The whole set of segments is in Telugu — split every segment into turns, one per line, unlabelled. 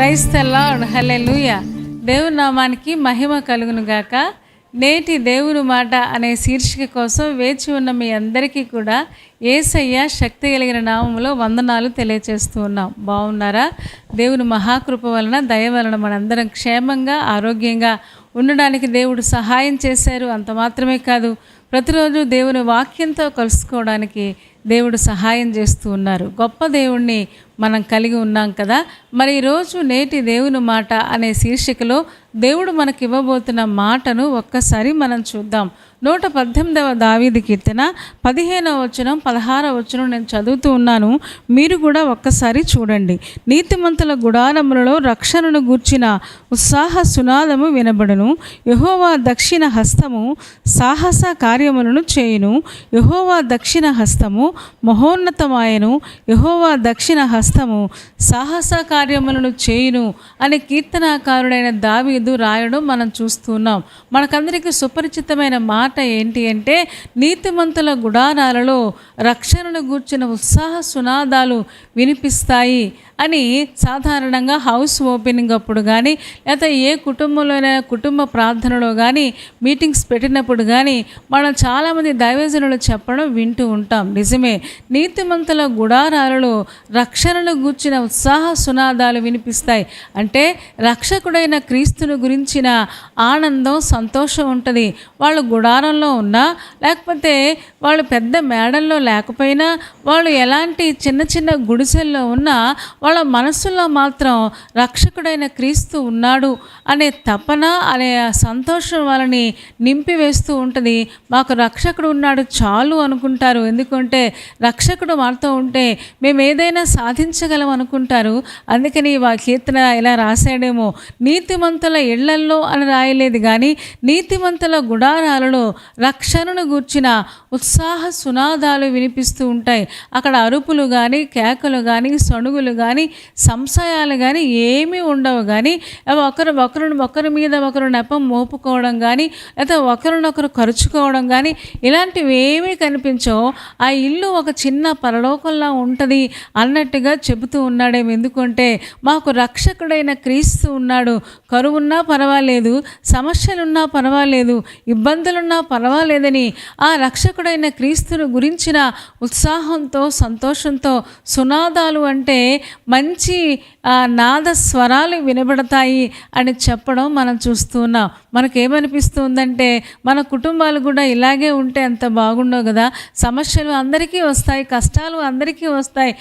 ప్రైజ్ ది లార్డ్, హల్లెలూయా. దేవుని నామానికి మహిమ కలుగును గాక. నేటి దేవుని మాట అనే శీర్షిక కోసం వేచి ఉన్న మీ అందరికీ కూడా యేసయ్య శక్తి కలిగిన నామములో వందనాలు తెలియచేస్తూ ఉన్నాం. బాగున్నారా? దేవుని మహాకృప వలన, దయ వలన మనందరం క్షేమంగా, ఆరోగ్యంగా ఉండడానికి దేవుడు సహాయం చేశారు. అంత మాత్రమే కాదు, ప్రతిరోజు దేవుని వాక్యంతో కలుసుకోవడానికి దేవుడు సహాయం చేస్తూ ఉన్నారు. గొప్ప దేవుణ్ణి మనం కలిగి ఉన్నాం కదా. మరి ఈరోజు నేటి దేవుని మాట అనే శీర్షికలో దేవుడు మనకి ఇవ్వబోతున్న మాటను ఒక్కసారి మనం చూద్దాం. 118వ దావీదు కీర్తన 15వ వచనం 16వ వచనం నేను చదువుతూ ఉన్నాను. మీరు కూడా ఒక్కసారి చూడండి. నీతిమంతుల గుడారములలో రక్షణను గూర్చిన ఉత్సాహ సునాదము వినబడును. యెహోవా దక్షిణ హస్తము సాహస కార్యములను చేయును. యెహోవా దక్షిణ హస్తము మహోన్నతమాయను. యెహోవా దక్షిణ హస్తము సాహస కార్యములను చేయును అనే కీర్తనాకారుడైన దావీదు రాయడం మనం చూస్తున్నాం. మనకందరికీ సుపరిచితమైన మాట ఏంటి అంటే, నీతిమంతుల గుడారాలలో రక్షణను గూర్చిన ఉత్సాహ సునాదాలు వినిపిస్తాయి అని సాధారణంగా హౌస్ ఓపెనింగ్ అప్పుడు కానీ, లేకపోతే ఏ కుటుంబంలోనైనా కుటుంబ ప్రార్థనలో కానీ, మీటింగ్స్ పెట్టినప్పుడు కానీ మనం చాలామంది దైవజనులు చెప్పడం వింటూ ఉంటాం. నిజమే, నీతిమంతుల గుడారాలలో రక్షణను గూర్చిన ఉత్సాహ సునాదాలు వినిపిస్తాయి. అంటే రక్షకుడైన క్రీస్తును గురించిన ఆనందం, సంతోషం ఉంటుంది. వాళ్ళు గుడారంలో ఉన్నా, లేకపోతే వాళ్ళు పెద్ద మేడల్లో లేకపోయినా, వాళ్ళు ఎలాంటి చిన్న చిన్న గుడిసెల్లో ఉన్నా, వాళ్ళ మనసులో మాత్రం రక్షకుడైన క్రీస్తు ఉన్నాడు అనే తపన, అనే సంతోషం వాళ్ళని నింపివేస్తూ ఉంటుంది. మాకు రక్షకుడు ఉన్నాడు చాలు అనుకుంటారు. ఎందుకంటే రక్షకుడు మనతో ఉంటే మేము ఏదైనా సాధించగలం అనుకుంటారు. అందుకని కీర్తన ఇలా రాశాడేమో, నీతిమంతుల ఇళ్లల్లో అని రాయలేదు కానీ నీతిమంతుల గుడారాలలో రక్షణను గూర్చిన ఉత్సాహ సునాదాలు వినిపిస్తూ ఉంటాయి. అక్కడ అరుపులు కానీ, కేకలు కానీ, సణుగులు కానీ, సంశయాలు కానీ ఏమీ ఉండవు. కానీ ఒకరి మీద ఒకరు నెపం మోపుకోవడం కానీ, లేదా ఒకరినొకరు ఖర్చుకోవడం కానీ ఇలాంటివి ఏమీ కనిపించవు. ఆ ఇల్లు ఒక చిన్న పరలోకంలా ఉంటుంది అన్నట్టుగా చెబుతూ ఉన్నాడేమో. ఎందుకంటే మాకు రక్షకుడైన క్రీస్తు ఉన్నాడు. కరువున్నా పర్వాలేదు, సమస్యలున్నా పర్వాలేదు, ఇబ్బందులున్నా పర్వాలేదని ఆ రక్షకుడైన క్రీస్తును గురించిన ఉత్సాహంతో, సంతోషంతో సునాదాలు అంటే మంచి నాద స్వరాలు వినబడతాయి అని చెప్పడం మనం చూస్తున్నాం. మనకేమనిపిస్తుందంటే మన కుటుంబాలు కూడా ఇలాగే ఉంటే ఎంత బాగుండవు కదా. సమస్యలు అందరికీ వస్తాయి, కష్టాలు అందరికీ వస్తాయి.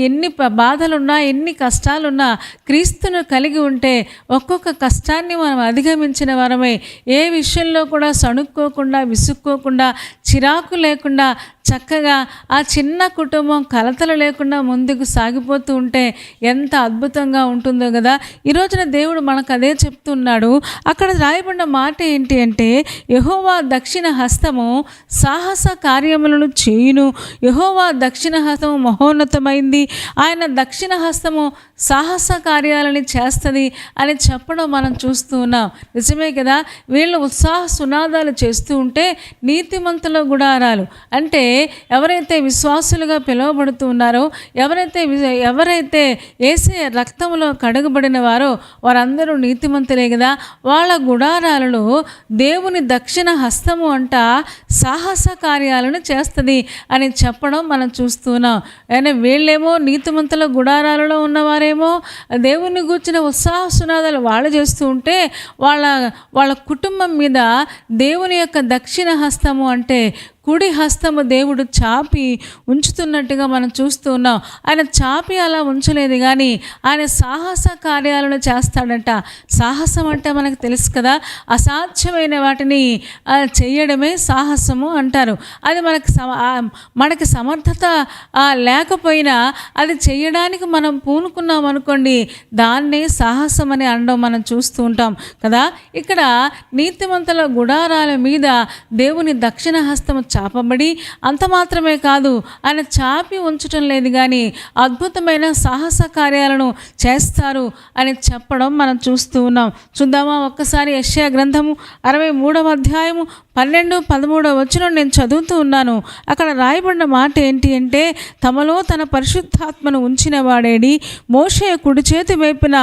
ఎన్ని బాధలున్నా, ఎన్ని కష్టాలున్నా క్రీస్తును కలిగి ఉంటే ఒక్కొక్క కష్టాన్ని మనం అధిగమించిన వారమై ఏ విషయంలో కూడా సణుక్కోకుండా, విసుక్కోకుండా, చిరాకు లేకుండా చక్కగా ఆ చిన్న కుటుంబం కలతలు లేకుండా ముందుకు సాగిపోతూ ఉంటే ఎంత అద్భుతంగా ఉంటుందో కదా. ఈరోజున దేవుడు మనకు అదే చెప్తున్నాడు. అక్కడ రాయబడిన మాట ఏంటి అంటే, యెహోవా దక్షిణ హస్తము సాహస కార్యములను చేయును. యెహోవా దక్షిణ హస్తము మహోన్నతమైంది. ఆయన దక్షిణ హస్తము సాహస కార్యాలని చేస్తుంది అని చెప్పడం మనం చూస్తూ ఉన్నాం. నిజమే కదా. వీళ్ళు ఉత్సాహ సునాదాలు చేస్తూ ఉంటే నీతిమంతుల గుడారాలు అంటే ఎవరైతే విశ్వాసులుగా పిలువబడుతూ ఉన్నారో, ఎవరైతే యేసయ్య రక్తంలో కడగబడిన వారో వారందరూ నీతిమంతులే కదా. వాళ్ళ గుడారాలలో దేవుని దక్షిణ హస్తము అంట సాహస కార్యాలను చేస్తుంది అని చెప్పడం మనం చూస్తున్నాం. అయినా వీళ్ళేమో నీతిమంతుల గుడారాలలో ఉన్నవారేమో దేవుని గూర్చిన ఉత్సాహ సునాదాలు వాళ్ళు చేస్తూ ఉంటే వాళ్ళ కుటుంబం మీద దేవుని యొక్క దక్షిణ హస్తము అంటే కుడి హస్తము దేవుడు చాపి ఉంచుతున్నట్టుగా మనం చూస్తూ ఉన్నాం. ఆయన చాపి అలా ఉంచలేదు కానీ ఆయన సాహస కార్యాలను చేస్తాడంట. సాహసం అంటే మనకు తెలుసు కదా, అసాధ్యమైన వాటిని చేయడమే సాహసము అంటారు. అది మనకి సమర్థత లేకపోయినా అది చేయడానికి మనం పూనుకున్నాం అనుకోండి, దాన్నే సాహసం అని అనడం మనం చూస్తూ ఉంటాం కదా. ఇక్కడ నీతిమంతుల గుడారాల మీద దేవుని దక్షిణ హస్తము చాపబడి, అంత మాత్రమే కాదు ఆయన చాపి ఉంచటం లేదు కానీ అద్భుతమైన సాహస కార్యాలను చేస్తారు అని చెప్పడం మనం చూస్తూ ఉన్నాం. చూద్దామా ఒక్కసారి యెషయా గ్రంథము 63వ అధ్యాయము 12-13 నేను చదువుతూ ఉన్నాను. అక్కడ రాయబడిన మాట ఏంటి అంటే, తమలో తన పరిశుద్ధాత్మను ఉంచిన వాడేడి, మోషే కుడి చేతి వైపున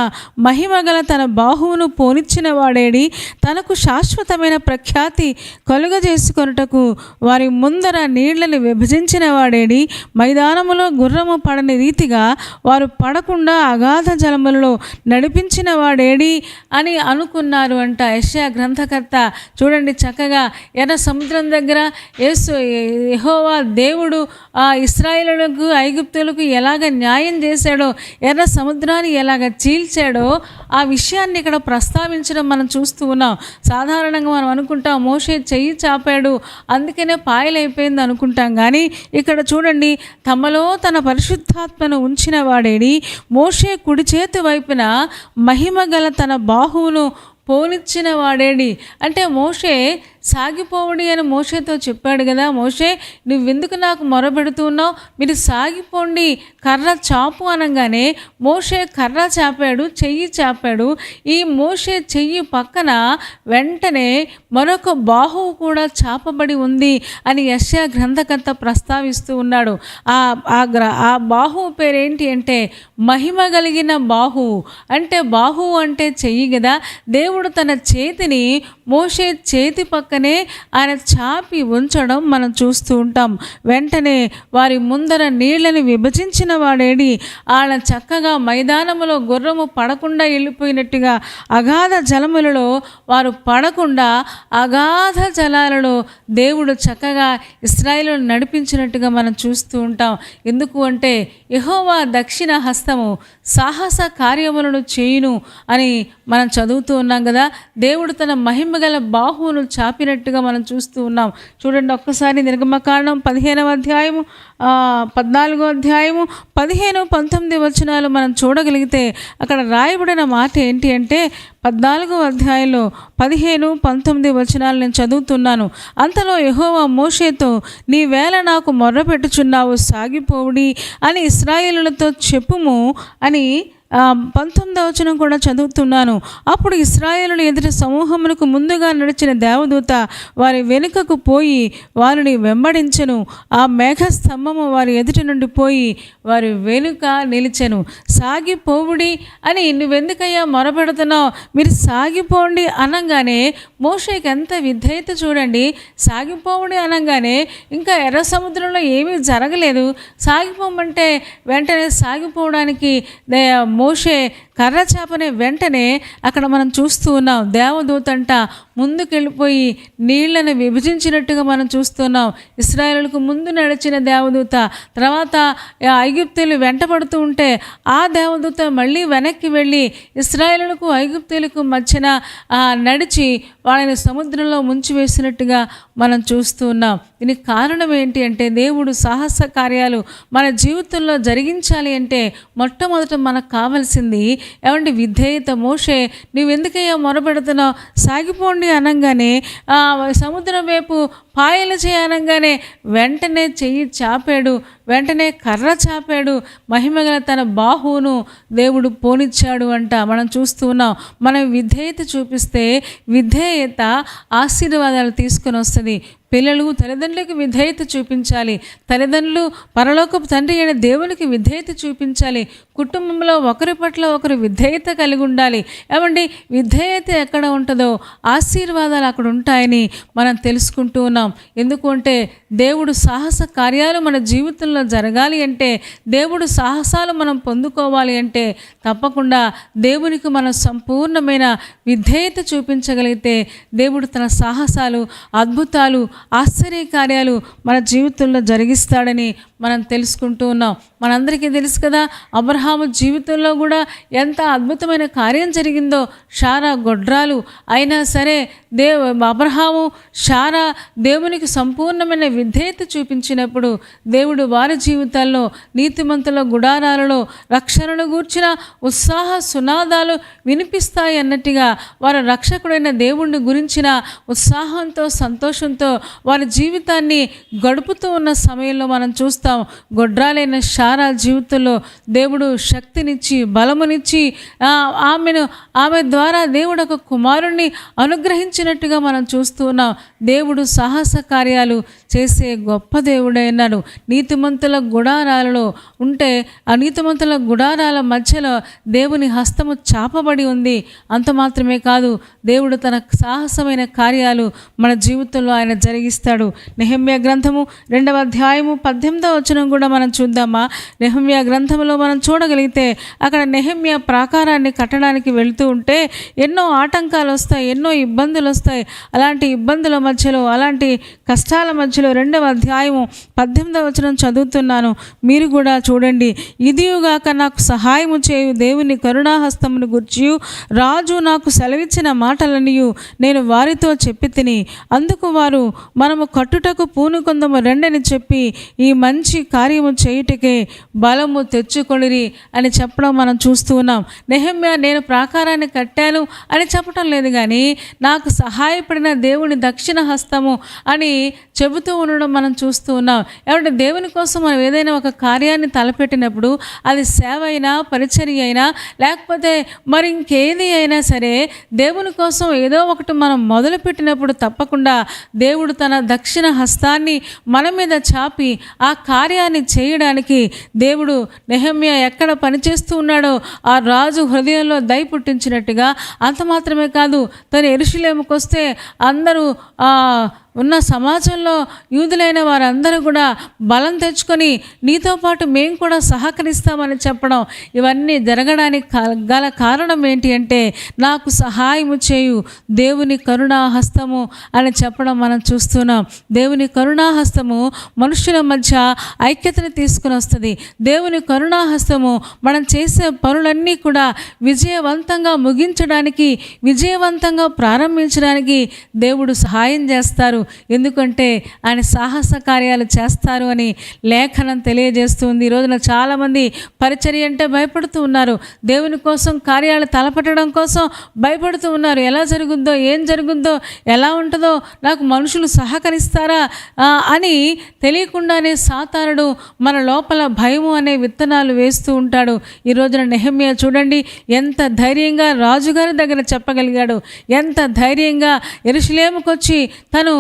మహిమగల తన బాహువును పోనిచ్చిన వాడేడి, తనకు శాశ్వతమైన ప్రఖ్యాతి కలుగజేసుకొనుటకు వారి ముందర నీళ్లను విభజించిన వాడేడి, మైదానములో గుర్రము పడని రీతిగా వారు పడకుండా అగాధ జలములలో నడిపించిన వాడేడి అని అనుకున్నారు అంట యెషయా గ్రంథకర్త. చూడండి చక్కగా ఎర్ర సముద్రం దగ్గర యెహోవా దేవుడు ఆ ఇశ్రాయేలులకు ఐగుప్తులకు ఎలాగ న్యాయం చేశాడో, ఎర్ర సముద్రాన్ని ఎలాగ చీల్చాడో ఆ విషయాన్ని ఇక్కడ ప్రస్తావించడం మనం చూస్తూ ఉన్నాం. సాధారణంగా మనం అనుకుంటాం మోషే చెయ్యి చాపాడు అందుకనే పాయలైపోయింది అనుకుంటాం, కానీ ఇక్కడ చూడండి, తమలో తన పరిశుద్ధాత్మను ఉంచిన వాడేడి, మోషే కుడి చేతి వైపున మహిమ గల తన బాహువును పోనిచ్చిన వాడేడి. అంటే మోషే సాగిపోవడి అని మోషేతో చెప్పాడు కదా, మోషే నువ్వెందుకు నాకు మొరబెడుతున్నావు, మీరు సాగిపోండి కర్ర చాపు అనగానే మోషే కర్ర చాపాడు, చెయ్యి చాపాడు. ఈ మోషే చెయ్యి పక్కన వెంటనే మరొక బాహువు కూడా చాపబడి ఉంది అని యెషయా గ్రంథకర్త ప్రస్తావిస్తూ ఉన్నాడు. ఆ బాహువు పేరేంటి అంటే మహిమ కలిగిన బాహువు. అంటే బాహువు అంటే చెయ్యి కదా. దేవుడు తన చేతిని మోషే చేతి పక్కనే ఆయన చాపి ఉంచడం మనం చూస్తూ ఉంటాం. వెంటనే వారి ముందర నీళ్లను విభజించిన వాడేడి, ఆయన చక్కగా మైదానములో గుర్రము పడకుండా వెళ్ళిపోయినట్టుగా అగాధ జలములలో వారు పడకుండా అగాధ జలాలలో దేవుడు చక్కగా ఇశ్రాయేలును నడిపించినట్టుగా మనం చూస్తూ ఉంటాం. ఎందుకు అంటే యెహోవా దక్షిణ హస్తము సాహస కార్యములను చేయును అని మనం చదువుతూ ఉన్నాం కదా. దేవుడు తన మహిమగల బాహువును చాపినట్టుగా మనం చూస్తూ ఉన్నాం. చూడండి ఒక్కసారి నిర్గమకాండం 15వ అధ్యాయము 14వ అధ్యాయము 15-19 వచనాలు మనం చూడగలిగితే అక్కడ రాయబడిన మాట ఏంటి అంటే 14వ అధ్యాయంలో 15-19 వచనాలు నేను చదువుతున్నాను. అంతలో యెహోవా మోషేతో, నీవేళ నాకు మొర్రపెట్టుచున్నావు, సాగిపోవుడి అని ఇశ్రాయేలులతో చెప్పుము అని 19వ వచనం కూడా చదువుతున్నాను. అప్పుడు ఇశ్రాయేలుల ఎదుటి సమూహమునకు ముందుగా నడిచిన దేవదూత వారి వెనుకకు పోయి వారిని వెంబడించెను. ఆ మేఘస్తంభము వారి ఎదుటి నుండి పోయి వారి వెనుక నిలిచెను. సాగిపోవుడి అని నువ్వెందుకయ్యా మొరపెడుతున్నావు, మీరు సాగిపోండి అనగానే మోషేకి ఎంత విధేయత చూడండి. సాగిపోవుడి అనగానే ఇంకా ఎర్ర సముద్రంలో ఏమీ జరగలేదు, సాగిపోమంటే వెంటనే సాగిపోవడానికి మోషే కర్ర చాపనే వెంటనే అక్కడ మనం చూస్తూ ఉన్నాం. దేవదూతంట ముందుకెళ్ళిపోయి నీళ్లను విభజించినట్టుగా మనం చూస్తున్నాం. ఇశ్రాయేలులకు ముందు నడిచిన దేవదూత తర్వాత ఐగుప్తీయులు వెంటబడుతూ ఉంటే ఆ దేవదూత మళ్ళీ వెనక్కి వెళ్ళి ఇశ్రాయేలులకు ఐగుప్తీయులకు మధ్యన నడిచి వాళ్ళని సముద్రంలో ముంచివేసినట్టుగా మనం చూస్తూ ఉన్నాం. దీనికి కారణం ఏంటి అంటే దేవుడు సాహస కార్యాలు మన జీవితంలో జరిగించాలి అంటే మొట్టమొదట మనకు కావాల్సింది ఏమంటే విధేయత. మోషే నువ్వెందుకయ్యా మొరపెడుతున్నావు, సాగిపోండి అనగానే సముద్రం వైపు పాయలు చేయనగానే వెంటనే చెయ్యి చాపాడు, వెంటనే కర్ర చాపాడు, మహిమగల తన బాహువును దేవుడు పోనిచ్చాడు అంట. మనం చూస్తూ ఉన్నాం. మనం విధేయత చూపిస్తే విధేయత ఆశీర్వాదాలు తీసుకొని వస్తుంది. పిల్లలు తల్లిదండ్రులకు విధేయత చూపించాలి, తల్లిదండ్రులు పరలోకపు తండ్రి అయిన దేవునికి విధేయత చూపించాలి. కుటుంబంలో ఒకరి పట్ల ఒకరు విధేయత కలిగి ఉండాలి. ఏమండి విధేయత ఎక్కడ ఉంటుందో ఆశీర్వాదాలు అక్కడ ఉంటాయని మనం తెలుసుకుంటూ ఉన్నాం. ఎందుకు అంటే దేవుడు సాహస కార్యాలు మన జీవితంలో జరగాలి అంటే, దేవుడు సాహసాలు మనం పొందుకోవాలి అంటే తప్పకుండా దేవునికి మనం సంపూర్ణమైన విధేయత చూపించగలిగితే దేవుడు తన సాహసాలు, అద్భుతాలు, ఆశ్చర్య కార్యాలు మన జీవితంలో జరిగిస్తాడని మనం తెలుసుకుంటూ ఉన్నాం. మనందరికీ తెలుసు కదా, అబ్రహాము జీవితంలో కూడా ఎంత అద్భుతమైన కార్యం జరిగిందో. శారా గొడ్రాలు అయినా సరే అబ్రహాము శారా దేవునికి సంపూర్ణమైన విధేయత చూపించినప్పుడు దేవుడు వారి జీవితాల్లో నీతిమంతుల గుడారాలలో రక్షణను గూర్చిన ఉత్సాహ సునాదాలు వినిపిస్తాయి అన్నట్టుగా వారి రక్షకుడైన దేవుణ్ణి గురించిన ఉత్సాహంతో సంతోషంతో వారి జీవితాన్ని గడుపుతూ ఉన్న సమయంలో మనం చూస్తాం. గొడ్రాలైన శారా జీవితంలో దేవుడు శక్తినిచ్చి బలమునిచ్చి ఆమె ద్వారా దేవుడు ఒక కుమారుణ్ణి అనుగ్రహించినట్టుగా మనం చూస్తూ ఉన్నాం. దేవుడు సాహస కార్యాలు చేసే గొప్ప దేవుడైనాడు. నీతిమంతుల గుడారాలలో ఉంటే ఆ నీతిమంతుల గుడారాల మధ్యలో దేవుని హస్తము చాపబడి ఉంది. అంత మాత్రమే కాదు, దేవుడు తన సాహసమైన కార్యాలు మన జీవితంలో ఆయన జరిగిస్తాడు. నెహెమ్యా గ్రంథము 2వ అధ్యాయము 18వ వచనం కూడా మనం చూద్దామా? నెహెమ్యా గ్రంథంలో మనం చూడగలిగితే అక్కడ నెహెమ్యా ప్రాకారాన్ని కట్టడానికి వెళుతూ ఉంటే ఎన్నో ఆటంకాలు వస్తాయి, ఎన్నో ఇబ్బందులు వస్తాయి. అలాంటి ఇబ్బందుల మధ్యలో, అలాంటి కష్టాల మధ్యలో 2వ అధ్యాయము 18వ వచనం చదువుతున్నాను, మీరు కూడా చూడండి. ఇదియుగాక నాకు సహాయము చేయు దేవుని కరుణాహస్తమును గూర్చియు రాజు నాకు సెలవిచ్చిన మాటలనియు నేను వారితో చెప్పి తిని, అందుకు వారు మనము కట్టుటకు పూనుకొందము రెండని చెప్పి ఈ మంచి కార్యము చేయుటకే బలము తెచ్చుకొనిరి అని చెప్పడం మనం చూస్తూ ఉన్నాం. నెహెమ్యా నేను ప్రాకారాన్ని కట్టాను అని చెప్పటం లేదు, కానీ నాకు సహాయపడిన దేవుని దక్షిణ హస్తము అని చెబుతూ ఉండడం మనం చూస్తూ ఉన్నాం. ఏమంటే దేవుని కోసం మనం ఏదైనా ఒక కార్యాన్ని తలపెట్టినప్పుడు అది సేవ అయినా, పరిచర్య అయినా, లేకపోతే మరి ఇంకేది అయినా సరే దేవుని కోసం ఏదో ఒకటి మనం మొదలుపెట్టినప్పుడు తప్పకుండా దేవుడు తన దక్షిణ హస్తాన్ని మన మీద చాపి ఆ కార్యాన్ని చేయడానికి దేవుడు నెహెమ్యా ఎక్కడ పనిచేస్తూ ఉన్నాడో ఆ రాజు హృదయంలో దయ పుట్టించినట్టుగా, అంత మాత్రమే కాదు, తను యెరూషలేముకు వస్తే అందరూ ఉన్న సమాజంలో యూదులైన వారందరూ కూడా బలం తెచ్చుకొని నీతో పాటు మేము కూడా సహకరిస్తామని చెప్పడం, ఇవన్నీ జరగడానికి గల కారణం ఏంటి అంటే నాకు సహాయము చేయు దేవుని కరుణాహస్తము అని చెప్పడం మనం చూస్తున్నాం. దేవుని కరుణాహస్తము మనుషుల మధ్య ఐక్యతను తీసుకుని వస్తుంది. దేవుని కరుణాహస్తము మనం చేసే పనులన్నీ కూడా విజయవంతంగా ముగించడానికి, విజయవంతంగా ప్రారంభించడానికి దేవుడు సహాయం చేస్తారు. ఎందుకంటే ఆయన సాహస కార్యాలు చేస్తారు అని లేఖనం తెలియజేస్తుంది. ఈ రోజున చాలామంది పరిచర్య అంటే భయపడుతూ ఉన్నారు. దేవుని కోసం కార్యాలు తలపెట్టడం కోసం భయపడుతూ ఉన్నారు. ఎలా జరుగుద్దో, ఏం జరుగుద్దో, ఎలా ఉంటుందో, నాకు మనుషులు సహకరిస్తారా అని తెలియకుండానే సాతానుడు మన లోపల భయము అనే విత్తనాలు వేస్తూ ఉంటాడు. ఈ రోజున నెహెమ్యా చూడండి ఎంత ధైర్యంగా రాజుగారి దగ్గర చెప్పగలిగాడు, ఎంత ధైర్యంగా యెరూషలేముకు వచ్చి తను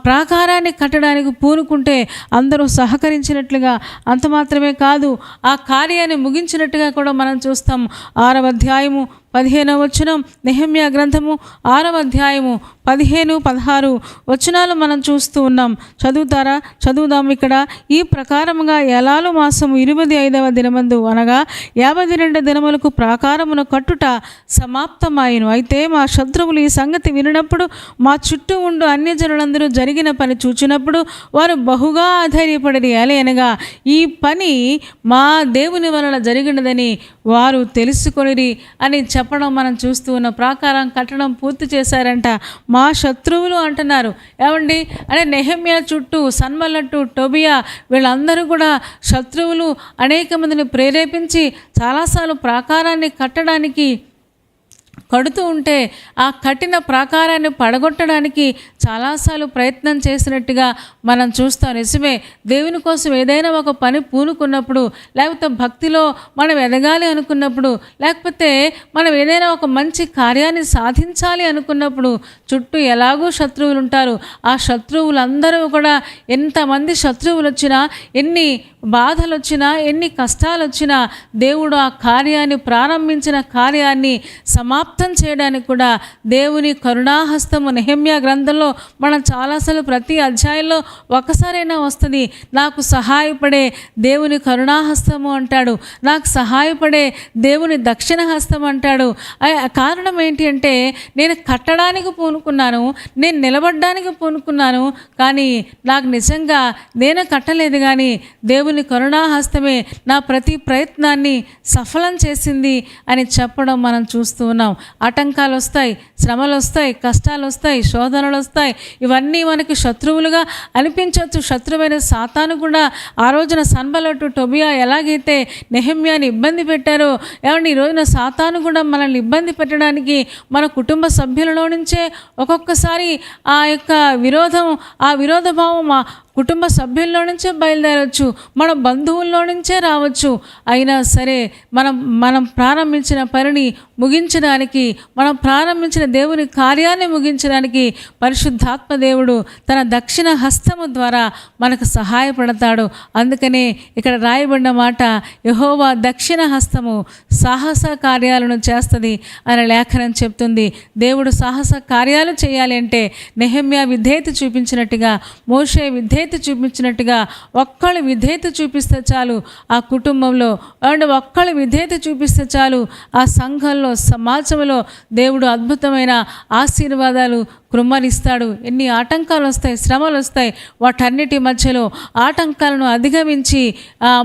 ప్రాకారాన్ని కట్టడానికి పూనుకుంటే అందరూ సహకరించినట్లుగా, అంత మాత్రమే కాదు ఆ కార్యాన్ని ముగించినట్టుగా కూడా మనం చూస్తాం. 6వ అధ్యాయము 15వ వచనం, నెహెమ్యా గ్రంథము 6వ అధ్యాయము 15-16 వచనాలు మనం చూస్తూ ఉన్నాం. చదువుతారా? చదువుదాం. ఇక్కడ ఈ ప్రకారముగా ఎలాలు మాసము 25వ దినమందు అనగా 52 దినములకు ప్రాకారమును కట్టుట సమాప్తమాయను. అయితే మా శత్రువులు ఈ సంగతి వినినప్పుడు, మా చుట్టూ ఉండు అన్యజనులందరూ జరిగిన పని చూచినప్పుడు వారు బహుగా ఆధైర్యపడిరి. అనగా ఈ పని మా దేవుని వలన జరిగినదని వారు తెలుసుకొనిరి అని చెప్పడం మనం చూస్తూ ఉన్న ప్రాకారం కట్టడం పూర్తి చేశారంట. మా శత్రువులు అంటున్నారు. ఏమండి అంటే నెహెమ్యా చుట్టూ సన్బల్లటు, టోబియా వీళ్ళందరూ కూడా శత్రువులు అనేక మందిని ప్రేరేపించి చాలాసార్లు ప్రాకారాన్ని కట్టడానికి కడుతూ ఉంటే ఆ కట్టిన ప్రాకారాన్ని పడగొట్టడానికి చాలాసార్లు ప్రయత్నం చేసినట్టుగా మనం చూస్తాం. నిజమే, దేవుని కోసం ఏదైనా ఒక పని పూనుకున్నప్పుడు, లేకపోతే భక్తిలో మనం ఎదగాలి అనుకున్నప్పుడు, లేకపోతే మనం ఏదైనా ఒక మంచి కార్యాన్ని సాధించాలి అనుకున్నప్పుడు చుట్టూ ఎలాగో శత్రువులు ఉంటారు. ఆ శత్రువులందరూ కూడా ఎంతమంది శత్రువులు వచ్చినా, ఎన్ని బాధలు వచ్చినా, ఎన్ని కష్టాలు వచ్చినా దేవుడు ఆ కార్యాన్ని, ప్రారంభించిన కార్యాన్ని సమాప్తం చేయడానికి కూడా దేవుని కరుణాహస్తము నెహెమ్యా గ్రంథంలో మనం చాలాసార్లు ప్రతి అధ్యాయంలో ఒకసారైనా వస్తుంది. నాకు సహాయపడే దేవుని కరుణాహస్తము అంటాడు, నాకు సహాయపడే దేవుని దక్షిణ హస్తం అంటాడు. కారణం ఏంటి అంటే నేను కట్టడానికి పూనుకున్నాను, నేను నిలబడడానికి పూనుకున్నాను, కానీ నాకు నిజంగా నేను కట్టలేదు, కానీ దేవుని కరుణాహస్తమే నా ప్రతి ప్రయత్నాన్ని సఫలం చేసింది అని చెప్పడం మనం చూస్తూ ఉన్నాం. ఆటంకాలు వస్తాయి, శ్రమలు వస్తాయి, కష్టాలు వస్తాయి, శోధనలు వస్తాయి. ఇవన్నీ మనకి శత్రువులుగా అనిపించవచ్చు. శత్రువైన సాతాను కూడా ఆ రోజున సన్బలటు టోబియా ఎలాగైతే నెహెమ్యాని ఇబ్బంది పెట్టారో, ఏమంటే ఈ రోజున సాతాను కూడా మనల్ని ఇబ్బంది పెట్టడానికి మన కుటుంబ సభ్యులలో నుంచే ఒక్కొక్కసారి ఆ యొక్క ఆ విరోధ భావం కుటుంబ సభ్యుల్లో నుంచే బయలుదేరవచ్చు, మన బంధువుల్లో నుంచే రావచ్చు. అయినా సరే మనం ప్రారంభించిన పనిని ముగించడానికి, మనం ప్రారంభించిన దేవుని కార్యాన్ని ముగించడానికి పరిశుద్ధాత్మ దేవుడు తన దక్షిణ హస్తము ద్వారా మనకు సహాయపడతాడు. అందుకనే ఇక్కడ రాయబడిన మాట, యెహోవా దక్షిణ హస్తము సాహస కార్యాలను చేస్తుంది అని లేఖనం చెప్తుంది. దేవుడు సాహస కార్యాలు చేయాలి అంటే నెహెమ్యా విధేయత చూపించినట్టుగా, మోషే విధేయత చూపించినట్టుగా ఒక్కళ్ళు విధేయత చూపిస్తే చాలు ఆ కుటుంబంలో, అండ్ ఒక్కళ్ళు విధేయత చూపిస్తే చాలు ఆ సంఘంలో, సమాజంలో దేవుడు అద్భుతమైన ఆశీర్వాదాలు కృమ్మరిస్తాడు. ఎన్ని ఆటంకాలు వస్తాయి, శ్రమలు వస్తాయి, వాటన్నిటి మధ్యలో ఆటంకాలను అధిగమించి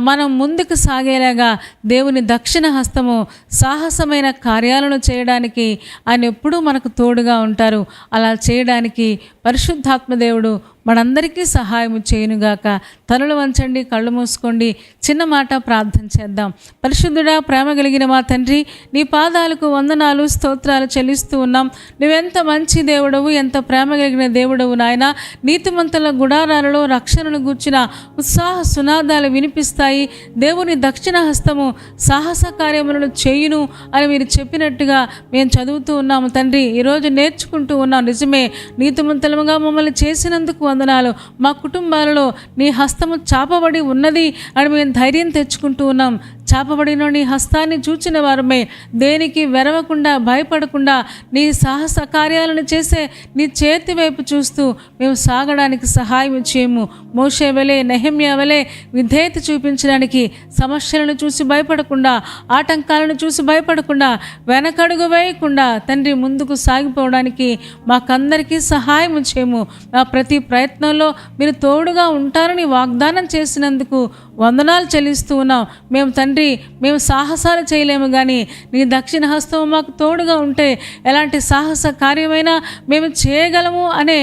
మనం ముందుకు సాగేలాగా దేవుని దక్షిణ హస్తము సాహసమైన కార్యాలను చేయడానికి ఆయన ఎప్పుడూ మనకు తోడుగా ఉంటారు. అలా చేయడానికి పరిశుద్ధాత్మ దేవుడు మనందరికీ సహాయం చేయనుగాక. తలలు వంచండి, కళ్ళు మూసుకోండి, చిన్న మాట ప్రార్థన చేద్దాం. పరిశుద్ధుడా, ప్రేమ కలిగిన మా తండ్రి, నీ పాదాలకు వందనాలు, స్తోత్రాలు చెల్లిస్తూ ఉన్నాం. నువ్వెంత మంచి దేవుడవు, ఎంత ప్రేమ కలిగిన దేవుడవు నాయన. నీతిమంతుల గుడారాలలో రక్షణను గూర్చిన ఉత్సాహ సునాదాలు వినిపిస్తాయి. దేవుని దక్షిణ హస్తము సాహస కార్యములను చేయును అని మీరు చెప్పినట్టుగా మేము చదువుతూ ఉన్నాము తండ్రి. ఈరోజు నేర్చుకుంటూ ఉన్నాం. నిజమే, నీతిమంతులుగా మమ్మల్ని చేసినందుకు వందనాలు. మా కుటుంబాలలో నీ హస్తము చాపబడి ఉన్నది అని మేము ధైర్యం తెచ్చుకుంటూ ఉన్నాం. చాపబడిన నీ హస్తాన్ని చూచిన వారమే దేనికి వెరవకుండా, భయపడకుండా నీ సాహస కార్యాలను చేసే నీ చేతి వైపు చూస్తూ మేము సాగడానికి సహాయం చేయము. మోషే వలె, నెహెమ్యా వలె విధేయత చూపించడానికి, సమస్యలను చూసి భయపడకుండా, ఆటంకాలను చూసి భయపడకుండా, వెనకడుగు వేయకుండా తండ్రి ముందుకు సాగిపోవడానికి మాకందరికీ సహాయం చేయము. మా ప్రతి ప్రయత్నంలో మీరు తోడుగా ఉంటారని వాగ్దానం చేసినందుకు వందనాలు చెల్లిస్తూ ఉన్నాం. మేము తండ్రి, మేము సాహసాలు చేయలేము, కానీ నీ దక్షిణ హస్తం మాకు తోడుగా ఉంటే ఎలాంటి సాహస కార్యమైనా మేము చేయగలము అనే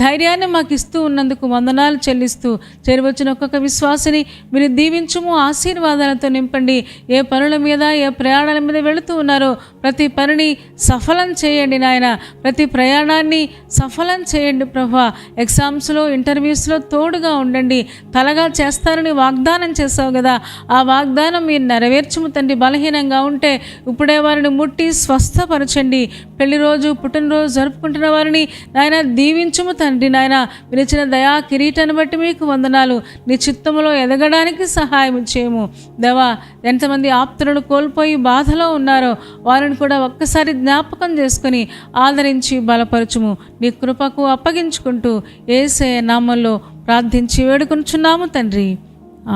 ధైర్యాన్ని మాకు ఇస్తూ ఉన్నందుకు వందనాలు చెల్లిస్తూ, చేరువచ్చిన ఒక్కొక్క విశ్వాసిని మీరు దీవించుము, ఆశీర్వాదాలతో నింపండి. ఏ పనుల మీద, ఏ ప్రయాణాల మీద వెళుతూ ఉన్నారో ప్రతి పనిని సఫలం చేయండి నాయన. ప్రతి ప్రయాణాన్ని సఫలం చేయండి ప్రభువా. ఎగ్జామ్స్లో, ఇంటర్వ్యూస్లో తోడుగా ఉండండి. తలగా చేస్తారని వాగ్దానం చేసావు కదా, ఆ వాగ్దానం మీరు నెరవేర్చుము తండ్రి. బలహీనంగా ఉంటే ఇప్పుడే వారిని ముట్టి స్వస్థపరచండి. పెళ్లి రోజు, పుట్టినరోజు జరుపుకుంటున్న వారిని నాయన దీవించుము తండ్రి. నాయన మీరు ఇచ్చిన దయా కిరీటాన్ని బట్టి మీకు వందనాలు. నీ చిత్తములో ఎదగడానికి సహాయం చేయము దేవా. ఎంతమంది ఆప్తులను కోల్పోయి బాధలో ఉన్నారో వారిని కూడా ఒక్కసారి జ్ఞాపకం చేసుకొని ఆదరించి బలపరచుము. నీ కృపకు అప్పగించుకుంటూ యేసయ్య నామములో ప్రార్థించి వేడుకొనుచున్నాము తండ్రి.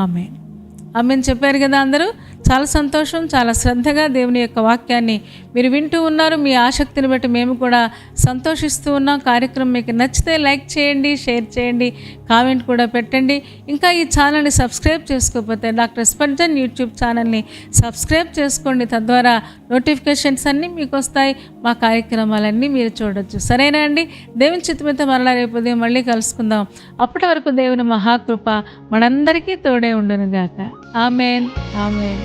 ఆమేన్. ఆమేన్ చెప్పారు కదా అందరూ. చాలా సంతోషం. చాలా శ్రద్ధగా దేవుని యొక్క వాక్యాన్ని మీరు వింటూ ఉన్నారు. మీ ఆసక్తిని బట్టి మేము కూడా సంతోషిస్తూ ఉన్నాం. కార్యక్రమం మీకు నచ్చితే లైక్ చేయండి, షేర్ చేయండి, కామెంట్ కూడా పెట్టండి. ఇంకా ఈ ఛానల్ని సబ్స్క్రైబ్ చేసుకోకపోతే డాక్టర్ స్పర్జన్ యూట్యూబ్ ఛానల్ని సబ్స్క్రైబ్ చేసుకోండి. తద్వారా నోటిఫికేషన్స్ అన్నీ మీకు వస్తాయి. మా కార్యక్రమాలన్నీ మీరు చూడొచ్చు. సరేనా అండి? దేవుని చిత్తమైతే మరలా రేపు ఉదయం మళ్ళీ కలుసుకుందాం. అప్పటి వరకు దేవుని మహాకృప మనందరికీ తోడే ఉండును గాక. ఆమేన్. ఆమేన్.